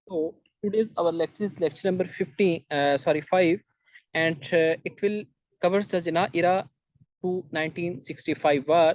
So today's our lecture is lecture number 15, 5, and it will cover the Jinnah era to 1965 war.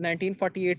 1948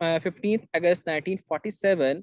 15th August 1947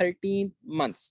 13 months.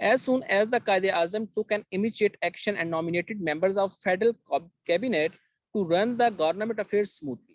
As soon as the Quaid-e-Azam took an immediate action and nominated members of federal cabinet to run the government affairs smoothly.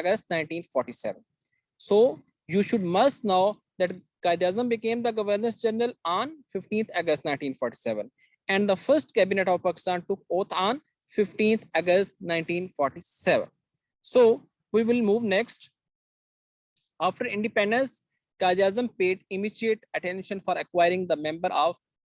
August 1947. So you should must know that Quaid-e-Azam became the Governor General on 15th August 1947 and the first cabinet of Pakistan took oath on 15th August 1947. So we will move next. After independence, Quaid-e-Azam paid immediate attention for acquiring the member of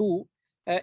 2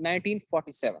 1947.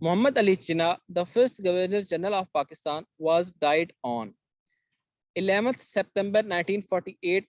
Muhammad Ali Jinnah, the first Governor General of Pakistan, was died on 11th September 1948.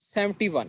71.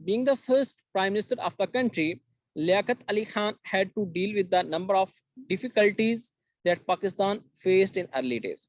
Being the first prime minister of the country, Liaquat Ali Khan had to deal with the number of difficulties that Pakistan faced in early days.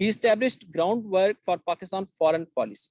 He established groundwork for Pakistan foreign policy.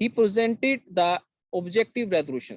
He presented the objective resolution,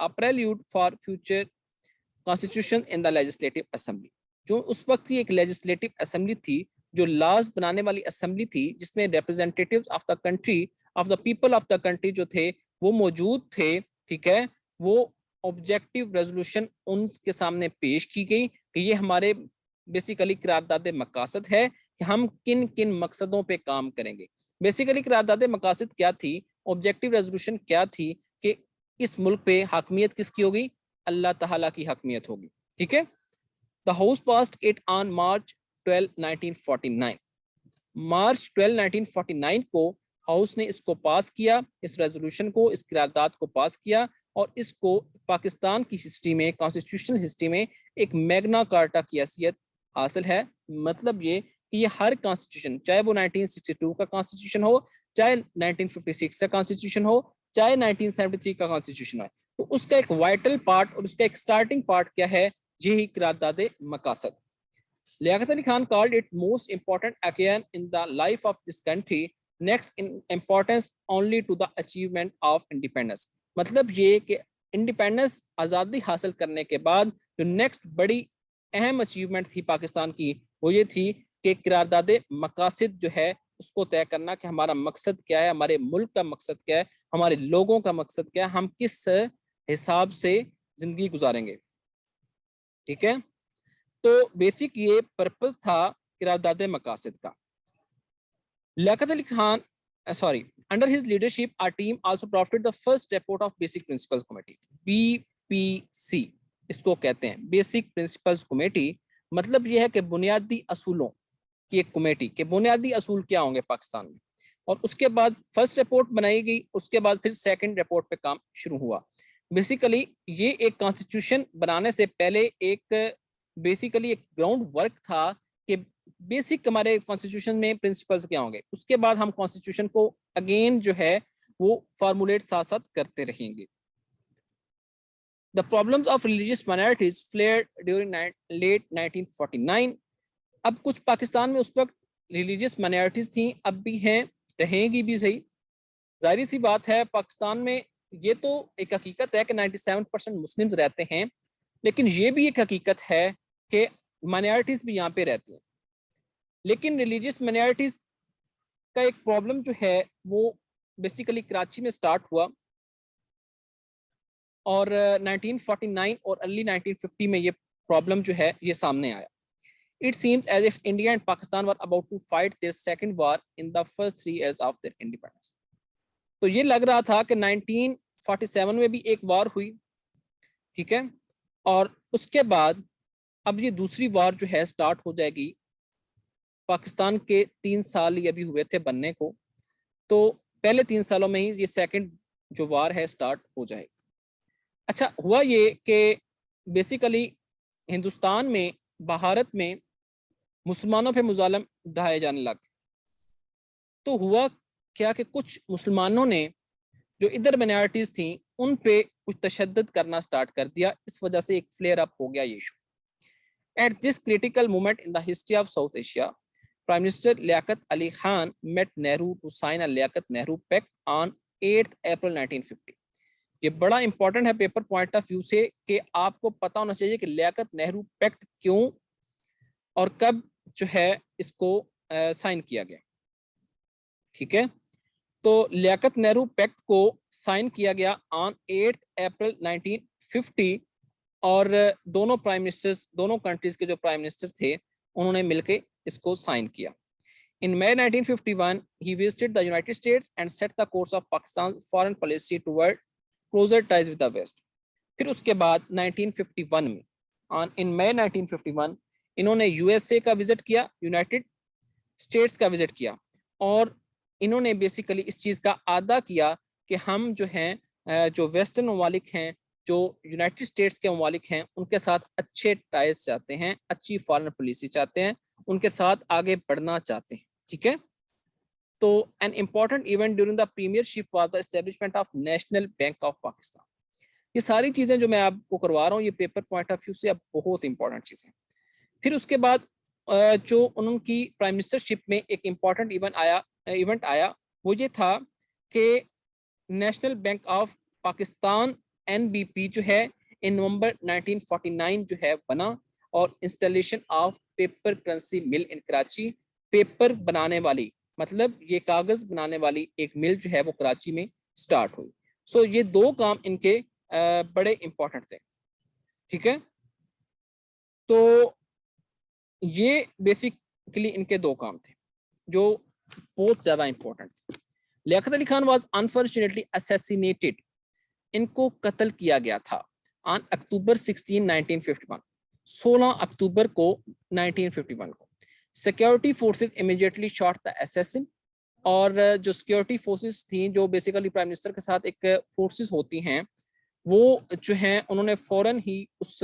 a prelude for future constitution in the legislative assembly. جو اس وقت کی ایک legislative assembly تھی, جو laws بنانے والی assembly تھی, جس میں representatives of the country, of the people of the country جو تھے وہ موجود تھے, ٹھیک ہے, وہ آبجیکٹو ریزولوشن ان کے سامنے پیش کی گئی کہ یہ ہمارے بیسیکلی قرارداد مقاصد ہے کہ ہم کن کن مقصدوں پہ کام کریں گے. بیسیکلی قرارداد مقاصد کیا تھی, آبجیکٹو ریزولوشن کیا تھی کہ اس ملک پہ حاکمیت کس کی ہوگی, اللہ تعالیٰ کی حاکمیت ہوگی, ٹھیک ہے. The House passed it on March 12, 1949. March 12, 1949 کو ہاؤس نے اس کو پاس کیا, اس ریزولوشن کو, اس قرارداد کو پاس کیا, اور اس کو پاکستان کی ہسٹری میں, کانسٹیٹیوشنل ہسٹری میں ایک میگنا کارٹا کی حیثیت حاصل ہے. مطلب یہ کہ یہ ہر کانسٹیٹیوشن, چاہے وہ 1962 کا کانسٹیٹیوشن ہو, چاہے 1956 کا کانسٹیٹیوشن ہو, چاہے 1973 کا کانسٹیٹیوشن ہو, تو اس کا ایک وائٹل پارٹ اور اس کا ایک سٹارٹنگ پارٹ کیا ہے, یہی قرارداد مقاصد. لیاقت Ali Khan called it most important occasion in the life of this country, next in importance only to the achievement of independence. مطلب یہ کہ انڈیپینڈنس, آزادی حاصل کرنے کے بعد جو نیکسٹ بڑی اہم اچیومنٹ تھی پاکستان کی, وہ یہ تھی کہ قرارداد مقاصد جو ہے اس کو طے کرنا کہ ہمارا مقصد کیا ہے, ہمارے ملک کا مقصد کیا ہے, ہمارے لوگوں کا مقصد کیا ہے, ہم کس حساب سے زندگی گزاریں گے, ٹھیک ہے. تو بیسک یہ پرپز تھا قرارداد مقاصد کا. لیاقت Ali Khan under his leadership our team also drafted the first report of basic principles committee, BPC اس کو کہتے ہیں, بیسک پرنسپلز کمیٹی. مطلب یہ ہے کہ بنیادی اصولوں کی ایک کمیٹی, کہ بنیادی اصول کیا ہوں گے پاکستان میں, اور اس کے بعد فرسٹ رپورٹ بنائی گئی, اس کے بعد پھر سیکنڈ رپورٹ پہ کام شروع ہوا. بیسیکلی یہ ایک کانسٹیٹیوشن بنانے سے پہلے ایک بیسیکلی ایک گراؤنڈ ورک تھا کہ بیسک ہمارے کانسٹیٹیوشن میں پرنسپلز کیا ہوں گے, اس کے بعد ہم کانسٹیٹیوشن کو اگین جو ہے وہ فارمولیٹ ساتھ ساتھ کرتے رہیں گے. The problems of religious minorities flared during late 1949. اب کچھ پاکستان میں اس وقت ریلیجیس مائنارٹیز تھیں, اب بھی ہیں, رہیں گی بھی صحیح. ظاہری سی بات ہے پاکستان میں یہ تو ایک حقیقت ہے کہ 97% مسلمز رہتے ہیں, لیکن یہ بھی ایک حقیقت ہے کہ مائنارٹیز بھی یہاں پہ رہتی ہیں. لیکن ریلیجیس مائنارٹیز کا ایک پرابلم جو ہے وہ بیسیکلی کراچی میں سٹارٹ ہوا, اور 1949 اور ارلی 1950 میں یہ پرابلم جو ہے یہ سامنے آیا. It seems as if India and Pakistan were about to fight their second war in the first 3 years of their independence. تو یہ لگ رہا تھا کہ 1947 میں بھی ایک وار ہوئی, ٹھیک ہے, اور اس کے بعد اب یہ دوسری وار جو ہے سٹارٹ ہو جائے گی. پاکستان کے 3 سال یہ ابھی ہوئے تھے بننے کو, تو پہلے 3 سالوں میں ہی یہ سیکنڈ جو وار ہے سٹارٹ ہو جائے گی. اچھا ہوا یہ کہ بیسیکلی ہندوستان میں, بھارت میں مسلمانوں پہ مظالم ڈھائے جانے لگے. تو ہوا کیا کہ کچھ مسلمانوں نے جو ادھر مائنارٹیز تھیں ان پہ کچھ تشدد کرنا سٹارٹ کر دیا, اس وجہ سے ایک فلیئر اپ ہو گیا یہ issue. At this critical moment in the history of South Asia, Prime Minister Liaquat Ali Khan met Nehru to sign a Liaquat Nehru Pact on 8th April 1950. یہ بڑا امپورٹنٹ ہے پیپر پوائنٹ آف ویو سے کہ آپ کو پتا ہونا چاہیے کہ لیاقت نہرو پیکٹ کیوں اور کب جو ہے اس کو سائن کیا گیا, ٹھیک ہے. تو لیاقت نہرو پیکٹ کو سائن کیا گیا آن 8 اپریل 1950, اور دونوں پرائم منسٹرز, دونوں کنٹریز کے جو پرائم منسٹر تھے انہوں نے مل کے اس کو سائن کیا. In May 1951, he visited the United States and set the course of Pakistan's foreign policy toward closer ties with the West. پھر اس کے بعد 1951 میں in May 1951 انہوں نے یو ایس اے کا وزٹ کیا, یونائٹڈ اسٹیٹس کا وزٹ کیا, اور انہوں نے بیسیکلی اس چیز کا اعادہ کیا کہ ہم جو ہیں جو ویسٹرن ممالک ہیں, جو یونائٹڈ اسٹیٹس کے ممالک ہیں, ان کے ساتھ اچھے ٹائز چاہتے ہیں, اچھی فارن پالیسی چاہتے ہیں, ان کے ساتھ آگے بڑھنا چاہتے ہیں, ٹھیک ہے. تو an important event during the premiership was the establishment of National Bank of Pakistan. یہ ساری چیزیں جو میں آپ کو کروا رہا ہوں یہ پیپر پوائنٹ آف ویو سے اب بہت امپورٹنٹ چیزیں. پھر اس کے بعد جو ان کی پرائم منسٹر شپ میں ایک امپورٹنٹ ایونٹ آیا وہ یہ تھا کہ national bank of Pakistan NBP جو ہے ان نومبر 1949 جو ہے بنا, اور انسٹالیشن آف پیپر کرنسی مل ان کراچی. پیپر بنانے والی مطلب یہ کاغذ بنانے والی ایک مل جو ہے وہ کراچی میں سٹارٹ ہوئی. سو یہ دو کام ان کے بڑے امپورٹنٹ تھے. ٹھیک ہے, تو یہ بیسیکلی ان کے دو کام تھے جو بہت زیادہ امپورٹنٹ تھے. لیاقت Ali Khan was unfortunately assassinated, ان کو قتل کیا گیا تھا آن اکتوبر 16 1951, 16 اکتوبر کو 1951 کو. سیکورٹی فورسز امیڈیٹلی شاٹ دا اسیسن, اور جو سیکورٹی فورسز تھیں جو بیسیکلی پرائم منسٹر کے ساتھ ایک فورسز ہوتی ہیں وہ جو ہیں انہوں نے فوراً ہی اس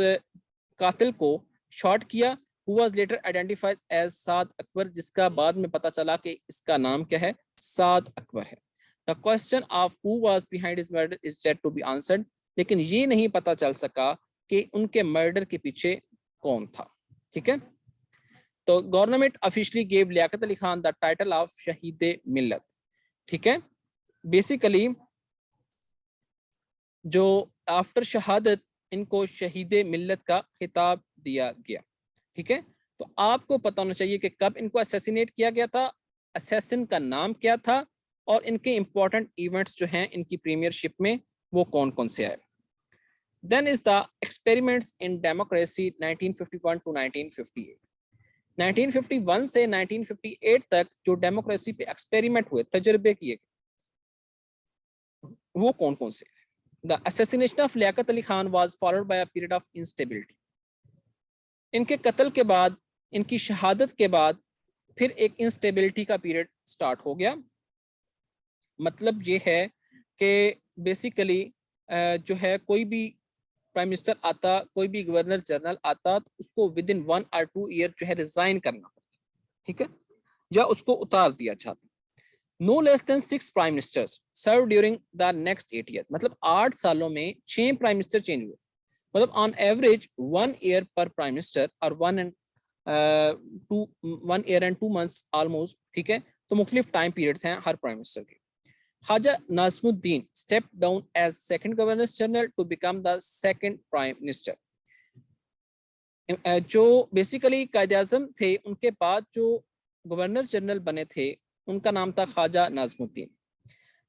قاتل کو شاٹ کیا. who was later identified as سعد اکبر, جس کا بعد میں پتا چلا کہ اس کا نام کیا ہے, سعد اکبر ہے. The question of who was behind his murder is yet to be answered, لیکن یہ نہیں پتا چل سکا کہ ان کے مرڈر کے پیچھے کون تھا. ٹھیک ہے, تو government officially give Liaquat Ali Khan the title of شہید ملت. ٹھیک ہے, بیسیکلی جو آفٹر شہادت ان کو شہید ملت کا خطاب دیا گیا. ٹھیک ہے, تو آپ کو پتا ہونا چاہیے کہ کب ان کو اسیسینیٹ کیا گیا تھا, اسیسن کا نام کیا تھا, اور ان کے امپورٹنٹ ایونٹس جو ہیں ان کی پریمیئر شپ میں وہ کون کون سے آئے. دین از the experiments in democracy 1951 to 1958. 1951 سے 1958 تک جو ڈیموکریسی پہ ایکسپیریمنٹ ہوئے, تجربے کیے گئے, وہ کون کون سے. The assassination of Liaquat Ali Khan was followed by a period of instability. ان کے قتل کے بعد, ان کی شہادت کے بعد پھر ایک انسٹیبلٹی کا پیریڈ سٹارٹ ہو گیا. مطلب یہ ہے کہ بیسیکلی جو ہے کوئی بھی پرائم منسٹر آتا, کوئی بھی گورنر جنرل آتا, تو اس کو ود ان 1 or 2 ایئر جو ہے ریزائن کرنا پڑتا. ٹھیک ہے, یا اس کو اتار دیا جاتا. No less than 6 prime ministers serve during the next 8 year, مطلب 8 سالوں میں 6 پرائم منسٹر چینج ہوئے. مطلب آن ایوریج 1 ایئر پر پرائم منسٹر اور 1 ایئر اینڈ 2 months آلموسٹ. ٹھیک ہے, تو مختلف ٹائم پیریڈس ہیں ہر پرائم منسٹر کے. Khawaja Nazimuddin step down as second governor general to become the second prime minister. جو بیسیکلی قائد اعظم تھے ان کے بعد جو گورنر جنرل بنے تھے ان کا نام تھا خواجہ ناظم الدین.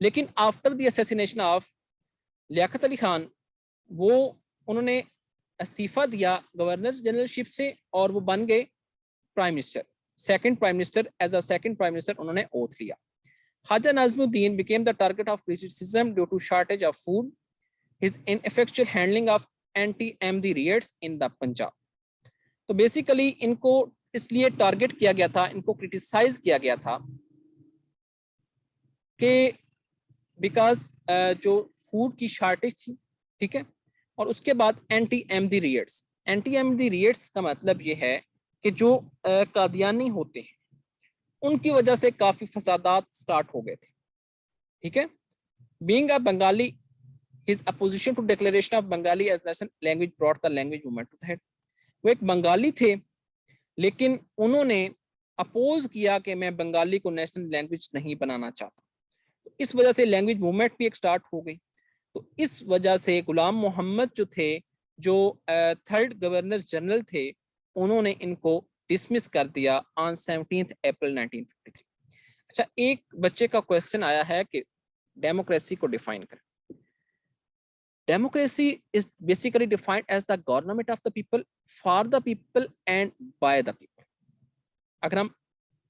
لیکن after the assassination of Liaquat Ali Khan وہ انہوں نے استعفیٰ دیا گورنر جنرل شپ سے اور وہ بن گئے prime minister, second prime minister. As a second prime minister انہوں نے اوتھ لیا. خواجہ ناظم الدین became the target of criticism due to shortage of food, his ineffectual handling of anti-Ahmadi riots in the Punjab. تو basically ان کو اس لیے target کیا گیا تھا, ان کو کرٹیسائز کیا گیا تھا کہ بیکاز جو فوڈ کی شارٹیج تھی. ٹھیک ہے, اور اس کے بعد اینٹی احمدی ریٹس. اینٹی احمدی ریٹس کا مطلب یہ ہے کہ جو قادیانی ہوتے ہیں ان کی وجہ سے کافی فسادات سٹارٹ ہو گئے تھے. ٹھیک ہے, being a Bengali his opposition to declaration of Bengali as national language brought the language movement to the head. وہ ایک بنگالی تھے لیکن انہوں نے اپوز کیا کہ میں بنگالی کو نیشنل لینگویج نہیں بنانا چاہتا. اس وجہ سے لینگویج موومنٹ بھی ایک سٹارٹ ہو گئی. تو اس وجہ سے غلام محمد جو تھے, جو تھرڈ گورنر جنرل تھے, انہوں نے ان کو ڈسمس کر دیا آن 17 اپریل 1953. اچھا, ایک بچے کا کوشچن آیا ہے کہ ڈیموکریسی کو ڈیفائن کریں. Democracy is basically defined as the government of the people, for the people and by the people. اگر ہم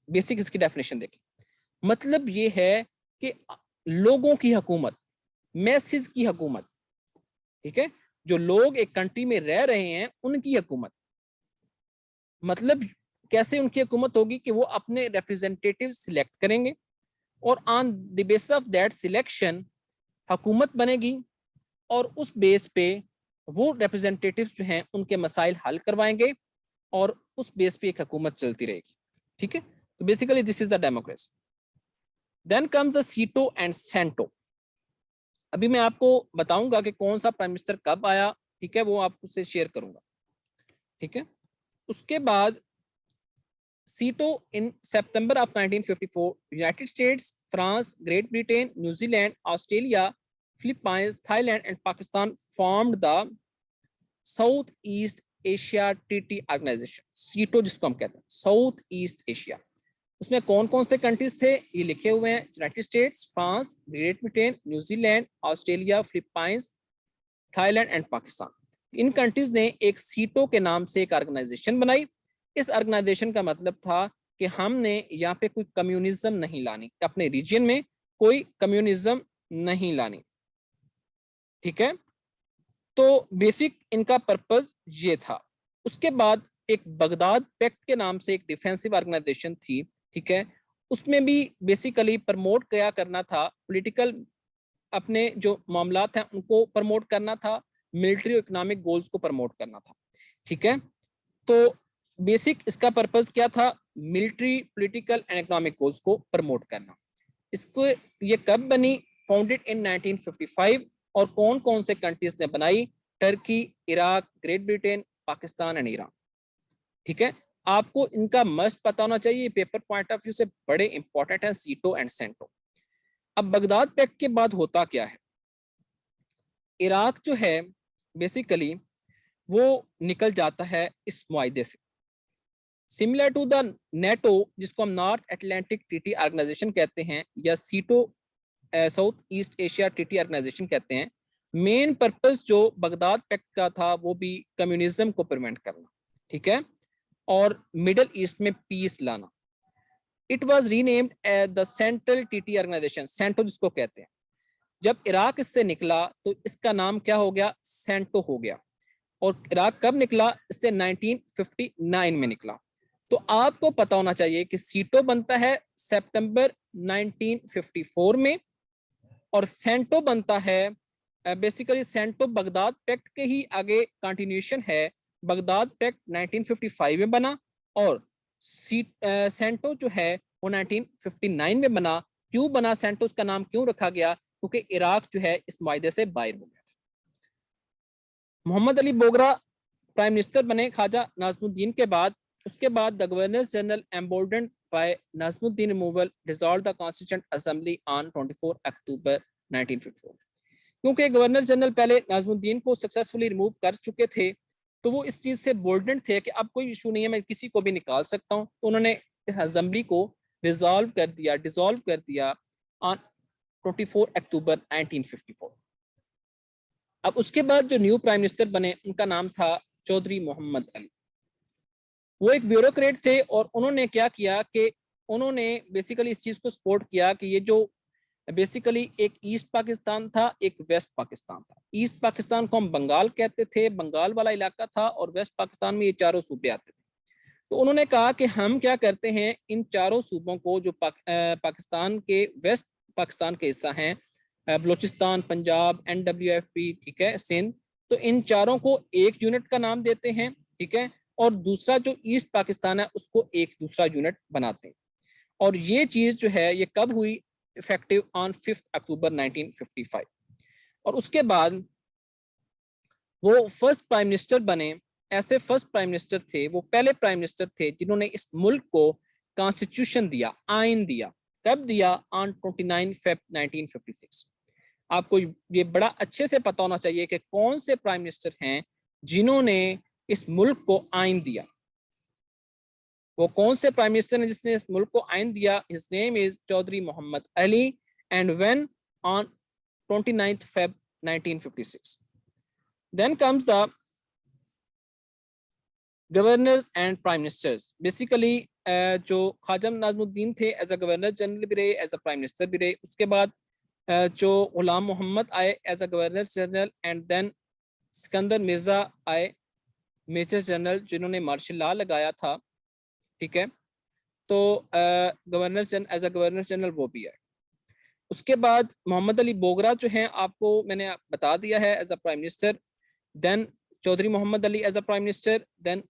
بیسک اس کی ڈیفینیشن دیکھیں, مطلب یہ ہے کہ لوگوں کی حکومت, میسز کی حکومت. ٹھیک ہے, جو لوگ ایک کنٹری میں رہ رہے ہیں ان کی حکومت. مطلب کیسے ان کی حکومت ہوگی کہ وہ اپنے ریپرزینٹیٹیو سلیکٹ کریں گے اور آن دی بیس آف دیٹ سلیکشن حکومت بنے گی, اور اس بیس پہ وہ ریپرزینٹیٹیوز جو ہیں ان کے مسائل حل کروائیں گے اور اس بیس پہ ایک حکومت چلتی رہے گی. ٹھیک ہے, تو basically this is the democracy. Then comes the SEATO and CENTO. ابھی میں آپ کو بتاؤں گا کہ کون سا پرائم منسٹر کب آیا. ٹھیک ہے, وہ آپ سے شیئر کروں گا. ٹھیک ہے, اس کے بعد SEATO in September of 1954 United States, France, Great Britain, New land, Australia, Philippines, Thailand and Pakistan formed the South East Asia Treaty Organisation, SEATO جس کو ہم کہتے ہیں, ساؤتھ ایسٹ ایشیا. اس میں کون کون سے کنٹریز تھے یہ لکھے ہوئے ہیں, United States, France, Great Britain, New Zealand, Australia, Philippines, Thailand and Pakistan. ان کنٹریز نے ایک سیٹو کے نام سے ایک آرگنائزیشن بنائی. اس آرگنائزیشن کا مطلب تھا کہ ہم نے یہاں پہ کوئی کمیونزم نہیں لانی, اپنے ریجن میں کوئی کمیونزم نہیں لانی. ٹھیک ہے, تو بیسک ان کا پرپز یہ تھا. اس کے بعد ایک بغداد پیکٹ کے نام سے ایک ڈیفینسو آرگنائزیشن تھی. ٹھیک ہے, اس میں بھی بیسیکلی پرموٹ کیا کرنا تھا, پولیٹیکل اپنے جو معاملات ہیں ان کو پرموٹ کرنا تھا, ملٹری اور اکنامک گولز کو پرموٹ کرنا تھا. ٹھیک ہے, تو بیسک اس کا پرپز کیا تھا, military, political and economic goals کو پرموٹ کرنا. اس کو یہ کب بنی, فاؤنڈیڈ ان 1955, اور کون کون سے کنٹریز نے بنائی, Turkey, Iraq, Great Britain, Pakistan and Iran. ٹھیک ہے, آپ کو ان کا مسٹ پتا ہونا چاہیے, پیپر پوائنٹ آف ویو سے بڑے امپورٹنٹ ہیں سیٹو اینڈ سینٹو. اب بغداد پیکٹ کے بعد ہوتا کیا ہے, عراق جو ہے بیسیکلی وہ نکل جاتا ہے اس معاہدے سے, سملر ٹو دا نیٹو جس کو ہم نارتھ اٹلانٹک ٹریٹی آرگنائزیشن کہتے ہیں, یا SEATO South East Asia Treaty Organisation کہتے ہیں. مین پرپز جو بغداد پیکٹ کا تھا وہ بھی کمیونزم کو پریونٹ کرنا. ٹھیک ہے, اور مڈل ایسٹ میں پیس لانا. It was renamed as the Central Treaty Organization, CENTO جس کو کہتے ہیں. جب عراق اس سے نکلا تو اس کا نام کیا ہو گیا, سینٹو ہو گیا. اور عراق کب نکلا, اس سے 1959 میں نکلا. تو آپ کو پتا ہونا چاہیے کہ سیٹو بنتا ہے سپتمبر 1954 میں, اور سینٹو بنتا ہے بیسیکلی سینٹو بغداد پیکٹ کے ہی آگے کنٹینیوشن ہے. بغداد پیکٹ 1955 میں بنا, اور سینٹو جو ہے وہ 1959 میں بنا. کیوں بنا سینٹو, اس کا نام کیوں رکھا گیا, کیونکہ عراق جو ہے اس معاہدے سے باہر ہو گیا. محمد علی بوگرا پرائم منسٹر بنے خواجہ ناظم الدین کے بعد. اس کے بعد دا governor general emboldened by Nazim Uddin removal dissolved the constituent assembly on 24 اکتوبر 1954. کیونکہ گورنر جنرل پہلے ناظم الدین کو سکسیسفلی ریموو کر چکے تھے, تو وہ اس چیز سے بولڈنڈ تھے کہ اب کوئی ایشو نہیں ہے, میں کسی کو بھی نکال سکتا ہوں. تو انہوں نے اس اسمبلی کو ڈیزالو کر دیا on 24 اکتوبر 1954. اب اس کے بعد جو نیو پرائم منسٹر بنے ان کا نام تھا چودھری محمد علی. وہ ایک بیوروکریٹ تھے, اور انہوں نے کیا کیا کہ انہوں نے بیسیکلی اس چیز کو سپورٹ کیا کہ یہ جو بیسیکلی ایک ایسٹ پاکستان تھا, ایک ویسٹ پاکستان تھا. ایسٹ پاکستان کو ہم بنگال کہتے تھے, بنگال والا علاقہ تھا, اور ویسٹ پاکستان میں یہ چاروں صوبے آتے تھے. تو انہوں نے کہا کہ ہم کیا کرتے ہیں, ان چاروں صوبوں کو جو پاکستان کے ویسٹ پاکستان کے حصہ ہیں, بلوچستان, پنجاب, NWFP, ٹھیک ہے, سندھ, تو ان چاروں کو ایک یونٹ کا نام دیتے ہیں. ٹھیک ہے, اور دوسرا جو ایسٹ پاکستان ہے اس کو ایک دوسرا یونٹ بناتے ہیں. اور یہ چیز جو ہے یہ کب ہوئی, افیکٹو آن 5 اکتوبر 1955. اور اس کے بعد وہ فرسٹ پرائم منسٹر بنے. ایسے فرسٹ پرائم منسٹر تھے, وہ پہلے پرائم منسٹر تھے جنہوں نے اس ملک کو کانسٹیٹیوشن دیا, آئین دیا. کب دیا, آن 29 فیب 1956. آپ کو یہ بڑا اچھے سے پتا ہونا چاہیے کہ کون سے پرائم منسٹر ہیں جنہوں نے اس ملک کو آئین دیا. وہ کون سے پرائم منسٹر نے جس نے اس ملک کو آئین دیا, his name is Chaudhry Muhammad Ali, and when on 29th Feb 1956. Then comes the governors and prime ministers. Basically جو خواجہ ناظم الدین تھے ایز اے گورنر جنرل بھی رہے, ایز اے پرائم منسٹر بھی رہے. اس کے بعد جو غلام محمد آئے as a governor general, and then Sikandar Mirza آئے میجر جنرل, جنہوں نے مارشل لا لگایا تھا. ٹھیک ہے, تو governor as a governor general وہ بھی ہے. اس کے بعد محمد علی بوگرا جو ہیں آپ کو میں نے بتا دیا ہے as a prime minister. Then Chaudhry Muhammad Ali as a prime minister. Then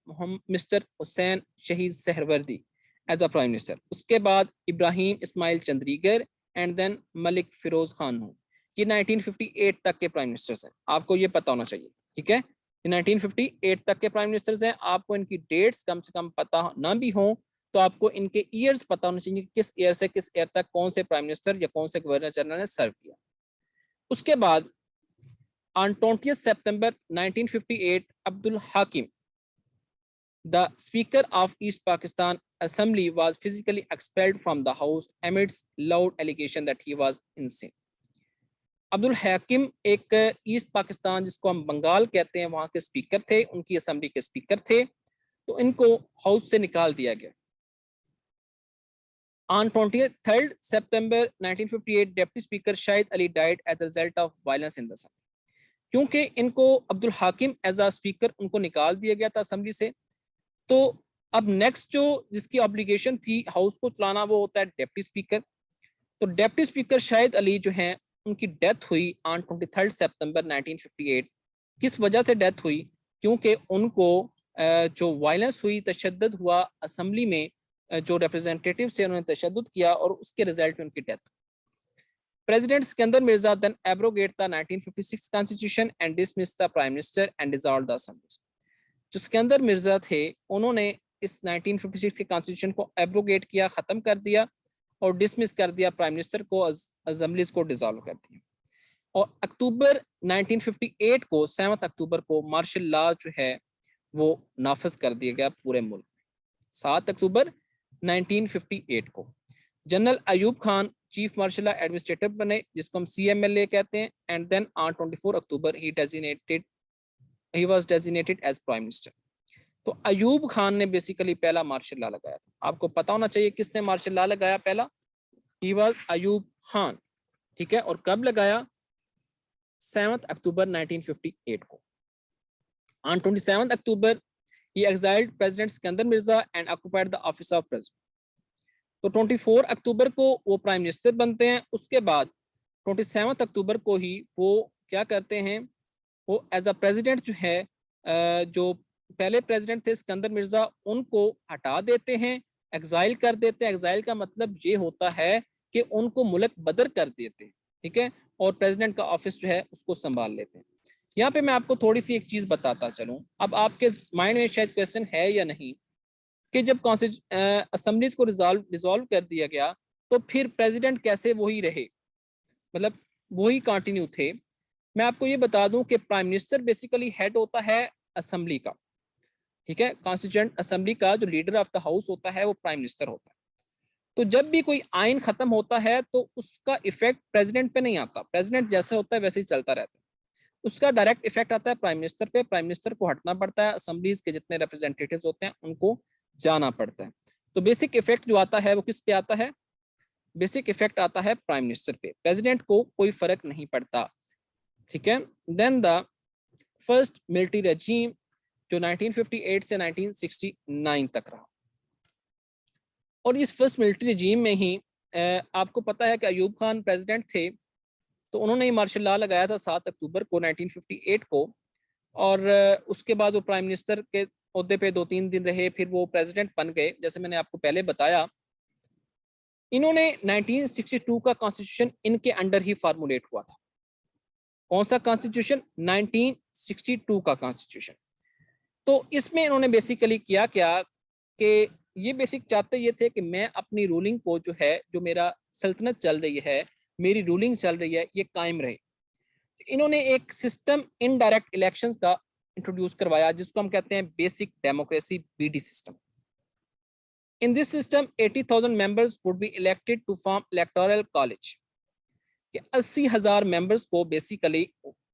mister Huseyn Shaheed Suhrawardy as a prime minister. اس کے بعد ابراہیم اسماعیل چندریگر, اینڈ دین ملک فیروز خان ہوں. یہ 1958 تک کے پرائم منسٹرز ہیں, آپ کو یہ پتا ہونا چاہیے. ٹھیک ہے, 1958 تک کے پرائم منسٹرز ہیں. آپ کو ان کی ڈیٹس کم سے کم پتا نہ بھی ہوں تو آپ کو ان کے ایئرز پتا ہونا چاہیے کہ کس ایئر سے کس ایئر تک کون سے پرائم منسٹر یا کون سے گورنر جنرل نے سرو کیا. اس کے بعد on 20 September 1958 Abdul al-Hakim The Speaker of East Pakistan Assembly was physically expelled from the House amidst loud allegation that he was insane. Abdul حاکم ایک ایسٹ پاکستان جس کو ہم بنگال کہتے ہیں وہاں کے اسپیکر تھے, ان کی اسمبلی کے اسپیکر تھے, تو ان کو ہاؤس سے نکال دیا گیا. On 23rd September 1958, Deputy Speaker Shahid Ali died as a result of violence in the Assembly. کیونکہ ان کو عبد الحاکم ایز اے اسپیکر ان کو نکال دیا گیا تھا اسمبلی سے, تو اب نیکسٹ جو جس کی obligation تھی ہاؤس کو چلانا وہ ہوتا ہے ڈیپٹی اسپیکر. تو ڈیپٹی اسپیکر شاہد علی جو ہیں ان کی ڈیتھ ہوئی on 23rd September 1958. کس وجہ سے ڈیتھ ہوئی؟ کیونکہ ان کو جو وائلنس ہوئی, تشدد ہوا اسمبلی میں, جو ریپرزینٹیٹیو سے انہوں نے تشدد کیا اور اس کے رزلٹ میں ان کی death. President Sikandar Mirza then abrogated the 1956 constitution and dismissed the prime minister and dissolved the assemblies. جو سکندر مرزا تھے انہوں نے اس 1956 کے کانسٹیٹیوشن کو ایبروگیٹ کیا, ختم کر دیا اور ڈسمس کر دیا پرائم منسٹر کو, اسمبلیز کو ڈیزالو کر دیا. اور اکتوبر 1958 کو 7 اکتوبر کو مارشل لا جو ہے وہ نافذ کر دیا گیا پورے ملک. 7 اکتوبر 1958 کو general Ayub Khan chief martial administrator بنے, جس کو ہم CMLA کہتے ہیں, and then on 24 October he was designated as prime minister. تو ایوب خان نے بیسیکلی پہلا مارشل لا لگایا تھا. آپ کو پتا ہونا چاہیے کس نے مارشل لا لگایا پہلا, he was ایوب خان, ٹھیک ہے. اور کب لگایا؟ 7 اکتوبر 1958 کو. On 27 October he exiled President Sikandar Mirza and occupied the office of president. تو 24 اکتوبر کو وہ پرائم منسٹر بنتے ہیں. اس کے بعد 27 اکتوبر کو ہی وہ کیا کرتے ہیں, وہ ایز اے پریزیڈنٹ جو ہے, جو پہلے پریزیڈنٹ تھے سکندر مرزا, ان کو ہٹا دیتے ہیں, ایگزائل کر دیتے ہیں. ایگزائل کا مطلب یہ ہوتا ہے کہ ان کو ملک بدر کر دیتے ہیں, ٹھیک ہے, اور پریزیڈنٹ کا آفس جو ہے اس کو سنبھال لیتے ہیں. یہاں پہ میں آپ کو تھوڑی سی ایک چیز بتاتا چلوں, اب آپ کے مائنڈ میں شاید کویسچن ہے یا نہیں, کہ جب اسمبلیز کو ڈیزالو کر دیا گیا تو پھر پریزیڈنٹ کیسے وہی رہے, مطلب وہی کنٹینیو تھے. میں آپ کو یہ بتا دوں کہ پرائم منسٹر بیسیکلی ہیڈ ہوتا ہے اسمبلی کا, ٹھیک ہے, کانسٹیٹیوئنٹ اسمبلی کا جو لیڈر آف دا ہاؤس ہوتا ہے وہ پرائم منسٹر ہوتا ہے. تو جب بھی کوئی آئین ختم ہوتا ہے تو اس کا ایفیکٹ پریزیڈنٹ پہ نہیں آتا, پریزیڈنٹ جیسا ہوتا ہے ویسے ہی چلتا رہتا ہے. اس کا ڈائریکٹ ایفیکٹ آتا ہے پرائم منسٹر پہ. پرائم منسٹر کو ہٹنا پڑتا ہے, اسمبلیز کے جتنے ریپرزینٹیٹیوز ہوتے ہیں ان کو جانا پڑتا ہے. تو بیسک ایفیکٹ جو آتا ہے وہ کس پہ آتا ہے؟ بیسک ایفیکٹ آتا ہے پرائم منسٹر پہ, پریزیڈنٹ کو کوئی فرق نہیں پڑتا, ٹھیک ہے. دین دا فرسٹ ملٹری رجیم جو 1958 سے 1969 تک رہا, اور اس فرسٹ ملٹری رجیم میں ہی آپ کو پتا ہے کہ ایوب خان پریزیڈنٹ تھے, تو انہوں نے ہی مارشل لا لگایا تھا 7 اکتوبر کو 1958 کو, اور اس کے بعد وہ پرائم منسٹر کے عہدے پہ 2-3 دن رہے, پھر وہ پریزیڈنٹ بن گئے. جیسے میں نے آپ کو پہلے بتایا, انہوں نے 1962 کا کانسٹیٹیوشن ان کے انڈر ہی فارمولیٹ ہوا تھا. کون سا کانسٹیٹیوشن؟ 1962 کا کانسٹیٹیوشن. تو اس میں انہوں نے بیسیکلی کیا کہ یہ بیسک چاہتے یہ تھے کہ میں اپنی رولنگ کو جو ہے, جو میرا سلطنت چل رہی ہے, میری رولنگ چل رہی ہے, یہ قائم رہے. انہوں نے ایک سسٹم انڈائریکٹ الیکشنز کا انٹروڈیوس کروایا جس کو ہم کہتے ہیں basic democracy, BD system. In this system 80,000 members would be elected to form electoral college. کہ 80,000 ممبرس کو بیسیکلی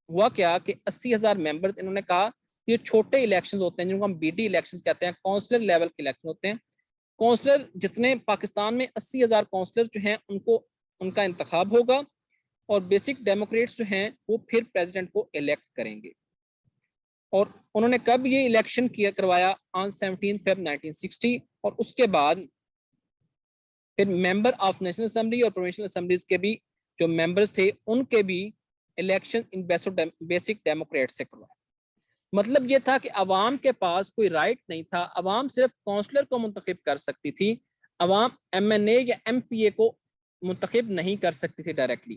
ہوا کیا کہ 80,000 ممبرس, انہوں نے کہا یہ چھوٹے الیکشنز ہوتے ہیں جن کو ہم BD الیکشنز کہتے ہیں, کونسلر لیول کے الیکشن ہوتے ہیں. کونسلر جتنے پاکستان میں 80,000 کونسلر جو ہیں ان کا انتخاب ہوگا, اور بیسک ڈیموکریٹس جو ہیں وہ پھر پریزیڈنٹ کو الیکٹ کریں گے. اور انہوں نے کب یہ الیکشن کروایا؟ on 17 February 1960. اور اس کے بعد پھر ممبر آف نیشنل اسمبلی اور پروونشل اسمبلیز کے بھی جو ممبرز تھے ان کے بھی الیکشن ان بیسک ڈیموکریٹ سے کروایا. مطلب یہ تھا کہ عوام کے پاس کوئی رائٹ نہیں تھا, عوام صرف کونسلر کو منتخب کر سکتی تھی, عوام MNA یا MPA کو منتخب نہیں کر سکتی تھی ڈائریکٹلی.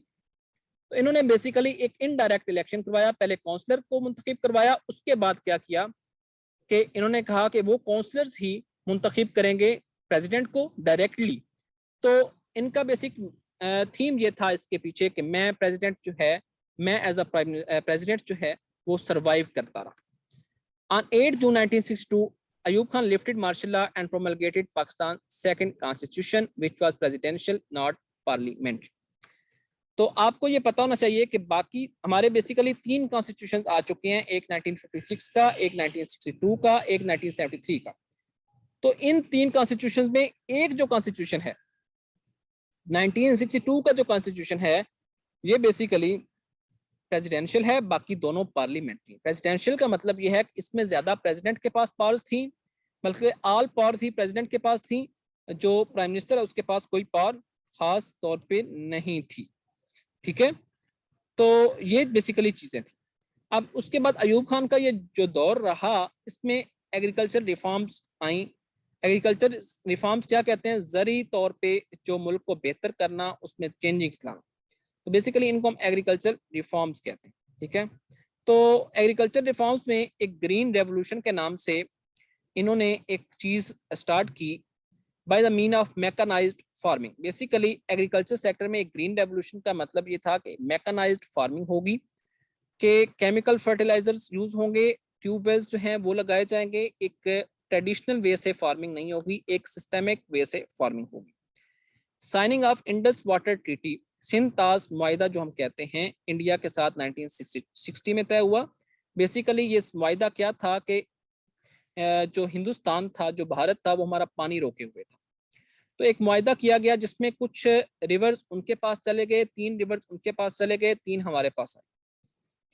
تو انہوں نے بیسیکلی ایک انڈائریکٹ الیکشن کروایا, پہلے کونسلر کو منتخب کروایا, اس کے بعد کیا کیا کہ انہوں نے کہا کہ وہ کونسلرز ہی منتخب کریں گے پریزیڈنٹ کو ڈائریکٹلی. تو ان کا بیسک تھیم یہ تھا اس کے پیچھے کہ میں پریزیڈنٹ جو ہے, میں ایز اے پریزیڈنٹ جو ہے وہ سروائیو کرتا رہا. On 8 June 1962 Ayub Khan lifted martial law and promulgated Pakistan's second constitution, which was presidential, not parliamentary. تو آپ کو یہ پتا ہونا چاہیے کہ باقی ہمارے بیسیکلی 3 کانسٹیٹیوشن آ چکے ہیں, ایک 1956 کا, ایک 1962 کا, ایک 1973 کا. تو ان 3 کانسٹیٹیوشن میں ایک جو کانسٹیٹیوشن ہے 1962 کا جو کانسٹیٹیوشن ہے یہ بیسیکلی پریزیڈینشیل ہے, باقی دونوں پارلیمنٹری. پریزیڈینشیل کا مطلب یہ ہے کہ اس میں زیادہ پریزیڈنٹ کے پاس پاورز تھیں, بلکہ آل پاور تھی پریزیڈنٹ کے پاس تھی, جو پرائم منسٹر ہے اس کے پاس کوئی پاور خاص طور پہ نہیں تھی. ٹھیک ہے, تو یہ بیسیکلی چیزیں تھیں. اب اس کے بعد ایوب خان کا یہ جو دور رہا اس میں ایگریکلچر ریفارمز آئیں. ایگریکلچر ریفارمز کیا کہتے ہیں؟ زرعی طور پہ جو ملک کو بہتر کرنا, اس میں چینجنگز لانا. تو بیسیکلی ان کو ہم ایگریکلچر ریفارمز کہتے ہیں. ٹھیک ہے, تو ایگریکلچر ریفارمز میں ایک گرین ریولوشن کے نام سے انہوں نے ایک چیز اسٹارٹ کی by the main of mechanised farming. Basically agriculture sector میں ایک گرین ریولوشن کا مطلب یہ تھا کہ میکانائزڈ فارمنگ ہوگی, کہ کیمیکل فرٹیلائزرز یوز ہوں گے, ٹیوب ویلز جو ہیں وہ لگائے جائیں گے, ایک ٹریڈیشنل وے سے فارمنگ نہیں ہوگی, ایک سسٹمک وے سے فارمنگ ہوگی. Signing off Indus water treaty, Sindh طاس معاہدہ جو ہم کہتے ہیں, انڈیا کے ساتھ 1960 میں طے ہوا. بیسیکلی یہ معاہدہ کیا تھا کہ جو ہندوستان تھا, جو بھارت تھا, وہ ہمارا پانی روکے ہوئے تھا. تو ایک معاہدہ کیا گیا جس میں کچھ ریورز ان کے پاس چلے گئے, 3 ریورز ان کے پاس چلے گئے, 3 ہمارے پاس آئے.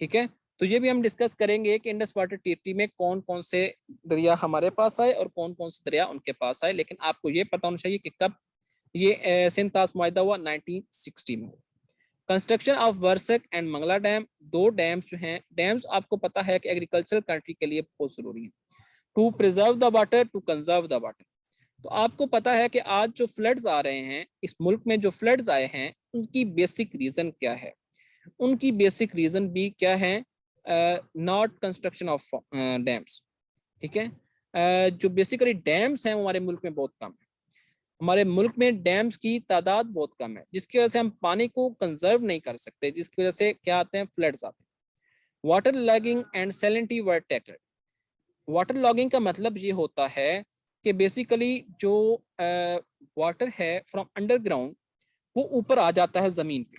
ٹھیک ہے, تو یہ بھی ہم ڈسکس کریں گے کہ انڈس واٹر ٹریٹی میں کون کون سے دریا ہمارے پاس آئے اور کون کون سے دریا ان کے پاس آئے. لیکن آپ کو یہ پتا ہونا چاہیے کہ کب یہ سندھ طاس معاہدہ ہوا, 1960 میں. Construction of Warsak and Mangla dam, 2 dams جو ہیں, ڈیمز آپ کو پتا ہے کہ ایگریکلچر کنٹری کے لیے بہت ضروری ہے, to preserve the water, to conserve the water. تو آپ کو پتا ہے کہ آج جو فلڈز آ رہے ہیں اس ملک میں, جو فلڈز آئے ہیں ان کی بیسک ریزن کیا ہے؟ ان کی بیسک ریزن بھی کیا ہے؟ Not construction of dams. ٹھیک ہے, جو بیسیکلی ڈیمز ہیں ہمارے ملک میں بہت کم ہے. ہمارے ملک میں ڈیمز کی تعداد بہت کم ہے, جس کی وجہ سے ہم پانی کو کنزرو نہیں کر سکتے, جس کی وجہ سے کیا آتے ہیں؟ فلڈز آتے ہیں. Water logging and salinity were tackled. Water logging کا مطلب یہ ہوتا ہے کہ بیسیکلی جو واٹر ہے فرام انڈر گراؤنڈ وہ اوپر آ جاتا ہے زمین پہ,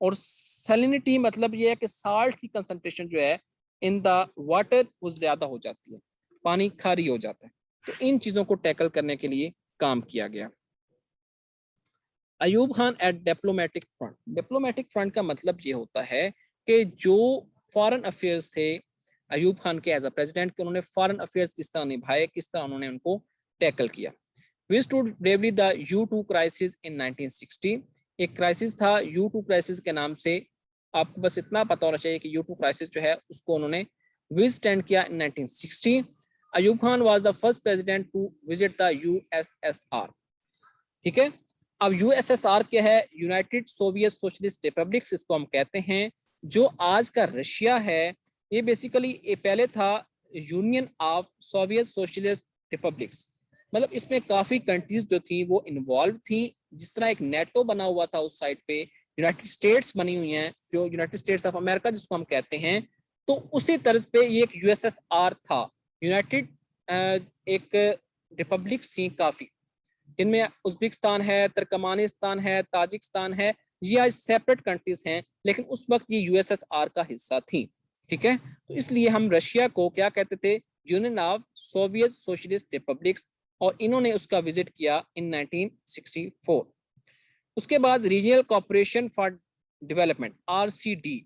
اور سیلینٹی مطلب یہ ہے کہ سالٹ کی کنسنٹریشن جو ہے ان دا واٹر وہ زیادہ ہو جاتی ہے, پانی کھاری ہو جاتا ہے. تو ان چیزوں کو ٹیکل کرنے کے لیے کام کیا گیا. Ayub Khan at diplomatic front. Diplomatic front کا مطلب یہ ہوتا ہے کہ جو فارن افیئرز تھے ایوب خان کے ایز اے پریزیڈنٹ, کہ انہوں نے فارن افیئرز کس طرح نبھائے, کس طرح انہوں نے ان کو ٹیکل کیا. وی اسٹوڈ بریولی دا U2 کرائسس ان 1960. ایک کرائسس تھا U2 کرائسس کے نام سے, آپ کو بس اتنا پتا ہونا چاہیے کہ U2 کرائسس جو ہے اس کو انہوں نے وزسٹینڈ کیا in 1960. Ayub Khan was the first president to visit the USSR. ٹھیک ہے, اب USSR کیا ہے؟ یونائٹڈ سوویت سوشلسٹ ریپبلکس اس کو ہم کہتے ہیں. جو آج کا رشیا ہے یہ بیسیکلی پہلے تھا union of Soviet Socialist republics. مطلب اس میں کافی کنٹریز جو تھیں وہ انوالو تھیں, جس طرح ایک نیٹو بنا ہوا تھا اس سائڈ پہ, یونائٹڈ اسٹیٹس بنی ہوئی ہیں جو یونائٹڈ اسٹیٹس آف امریکہ جس کو ہم کہتے ہیں, تو اسی طرز پہ یہ ایک USSR تھا. یونائٹڈ ایک ریپبلکس تھیں کافی, جن میں ازبکستان ہے, ترکمانستان ہے, تاجکستان ہے, یہ آج سیپریٹ کنٹریز ہیں, لیکن اس وقت یہ USSR کا حصہ تھیں. ٹھیک ہے, تو اس لیے ہم رشیا کو کیا کہتے تھے؟ Union of Soviet Socialist republics, اور انہوں نے اس کا وزٹ کیا ان 1964. اس کے بعد regional cooperation for development RCD,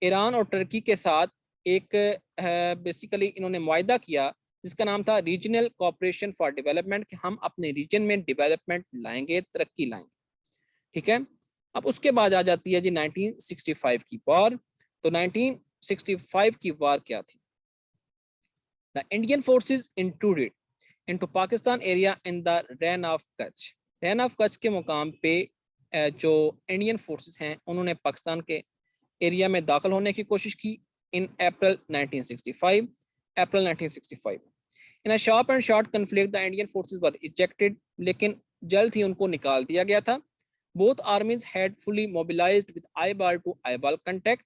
Iran اور ترکی کے ساتھ ایک بیسیکلی انہوں نے معاہدہ کیا جس کا نام تھا ریجنل کوآپریشن فار ڈیولپمنٹ, کہ ہم اپنے ریجن میں ڈیولپمنٹ لائیں گے, ترقی لائیں گے. ٹھیک ہے, اب اس کے بعد آ جاتی ہے جی 1965 کی وار. تو 1965 کی وار کیا تھی؟ The Indian forces intruded into Pakistan area in the Rann of Kutch. Rann of Kutch کے مقام پہ جو انڈین فورسز ہیں انہوں نے پاکستان کے ایریا میں داخل ہونے کی کوشش کی in April 1965. In a sharp and short conflict, the Indian forces were ejected, لیکن جلد ہی ان کو نکال دیا گیا تھا. Both armies had fully mobilized with eyeball to eyeball contact.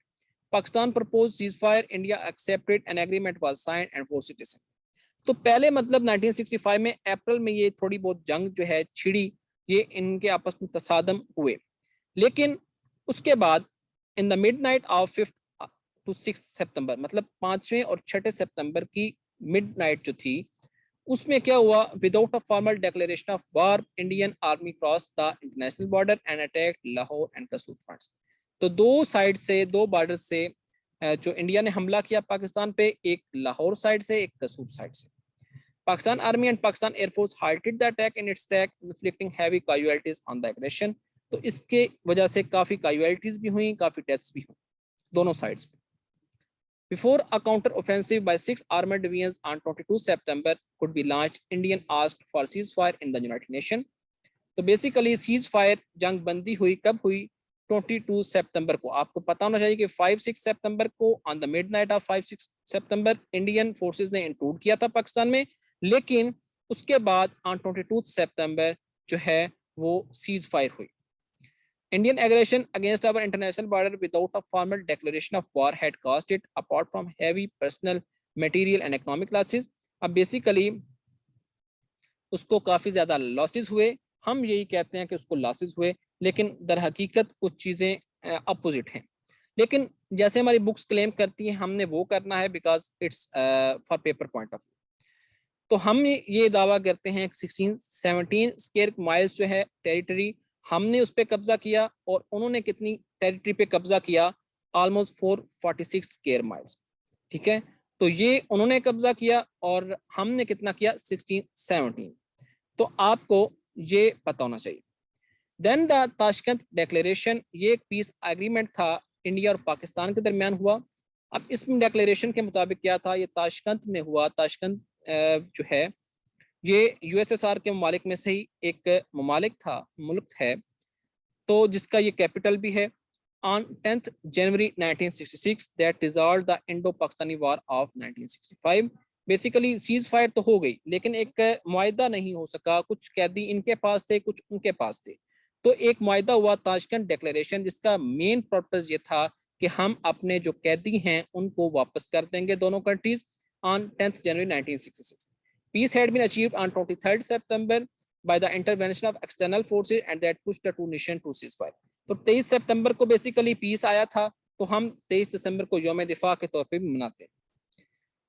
Pakistan proposed ceasefire. India accepted. An agreement was signed and 4 citizens. تو پہلے مطلب 1965 میں اپریل میں یہ تھوڑی بہت جنگ جو ہے چھڑی, یہ ان کے آپس میں تصادم ہوئے, لیکن اس کے بعد in the midnight of 5 to 6 September, مطلب 5ویں اور 6 سپتمبر کی مڈ نائٹ جو تھی, اس میں کیا ہوا, without a formal declaration of war Indian army cross the international border and attack Lahore and Kasur fronts. تو دو سائڈ سے, دو بارڈر سے جو انڈیا نے حملہ کیا پاکستان پہ, ایک لاہور سائڈ سے, ایک قصور سائڈ سے. Pakistan army and Pakistan air force halted the attack in its attack, inflicting heavy casualties on the aggression. تو اس کے وجہ سے کافی casualties بھی ہوئیں, کافی ڈیتھس بھی ہوئیں دونوں سائڈس پہ. Before a counter offensive by 6 armored divisions on 22 September could be launched, Indian asked for ceasefire in the United Nations. تو بیسیکلی سیز فائر, جنگ بندی ہوئی کب ہوئی, 22 سپتمبر کو. آپ کو پتا ہونا چاہیے کہ 5-6 سپتمبر کو on the midnight of 5-6 September Indian forces نے انٹروڈ کیا تھا پاکستان میں, لیکن اس کے بعد آن 22 سپتمبر جو ہے وہ سیز فائر ہوئی. Indian aggression against our international border without a formal declaration of war had caused it, apart from heavy personal, material and economic losses. اب بیسیکلی اس کو کافی زیادہ لاسز ہوئے, ہم یہی کہتے ہیں کہ اس کو لاسز ہوئے, لیکن در حقیقت کچھ چیزیں اپوزٹ ہیں. لیکن جیسے ہماری بکس کلیم کرتی ہیں, ہم نے وہ کرنا ہے because it's for paper point of view. تو ہم یہ دعویٰ کرتے ہیں 17 اسکوائر مائلز جو ہے ٹیریٹری, ہم نے اس پہ قبضہ کیا, اور انہوں نے کتنی ٹیریٹری پہ قبضہ کیا, آلموسٹ 446 اسکوائر مائلز. ٹھیک ہے, تو یہ انہوں نے قبضہ کیا اور ہم نے کتنا کیا, 17. تو آپ کو یہ پتہ ہونا چاہیے. دین دا تاشکند ڈیکلیریشن, یہ ایک پیس ایگریمنٹ تھا انڈیا اور پاکستان کے درمیان ہوا. اب اس میں ڈیکلیریشن کے مطابق کیا تھا, یہ تاشکند میں ہوا. تاشکند جو ہے یہ یو ایس ایس آر کے ممالک میں سے ہی ایک ممالک تھا, ملک ہے, تو جس کا یہ کیپٹل بھی ہے. On 10th January 1966 that dissolved the Indo-Pakistani War of 1965. Basically cease fire تو ہو گئی, لیکن ایک معاہدہ نہیں ہو سکا. کچھ قیدی ان کے پاس تھے, کچھ ان کے پاس تھے, تو ایک معاہدہ ہوا تاشکند ڈیکلیریشن, جس کا مین پرپس یہ تھا کہ ہم اپنے جو قیدی ہیں ان کو واپس کر دیں گے دونوں countries. On 10th January 1966 peace had been achieved on 23rd September by the intervention of external forces and that pushed the two nations to ceasefire. تو 23 سپتمبر کو بیسیکلی پیس آیا تھا, تو ہم 23 دسمبر کو یوم دفاع کے طور پہ بھی مناتے ہیں.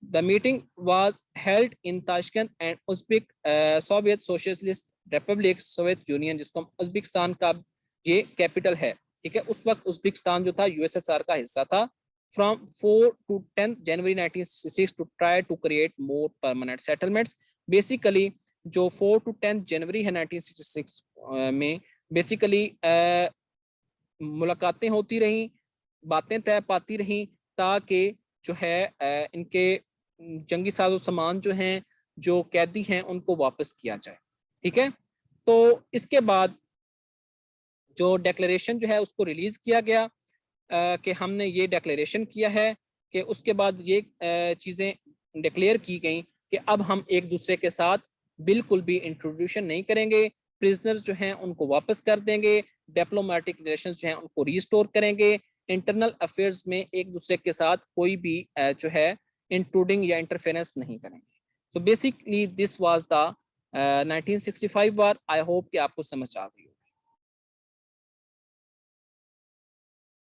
The meeting was held in Tashkent and Uzbek Soviet Socialist Republic, Soviet Union, جس کو ازبکستان کا یہ کیپٹل ہے. ٹھیک ہے, اس وقت ازبکستان جو تھا یو ایس ایس آر کا حصہ تھا. From 4 to 10 January 1966 to try to create more permanent settlements. Basically جو 4 to 10 جنوری ہے 1966 میں بیسیکلی ملاقاتیں ہوتی رہیں, باتیں طے پاتی رہیں, تاکہ جو ہے ان کے جنگی ساز و سامان جو ہیں, جو قیدی ہیں, ان کو واپس کیا جائے. ٹھیک ہے, تو اس کے بعد جو ڈیکلیریشن جو ہے اس کو ریلیز کیا گیا کہ ہم نے یہ ڈیکلیریشن کیا ہے, کہ اس کے بعد یہ چیزیں ڈکلیئر کی گئیں کہ اب ہم ایک دوسرے کے ساتھ بالکل بھی انٹروڈیوشن نہیں کریں گے, پرزنرز جو ہیں ان کو واپس کر دیں گے, ڈپلومیٹک ریلیشنز جو ہیں ان کو ریسٹور کریں گے, انٹرنل افیئرز میں ایک دوسرے کے ساتھ کوئی بھی جو ہے انٹروڈنگ یا انٹرفیرنس نہیں کریں گے. So basically this was the 1965 war. I hope کہ آپ کو سمجھ آ گئی.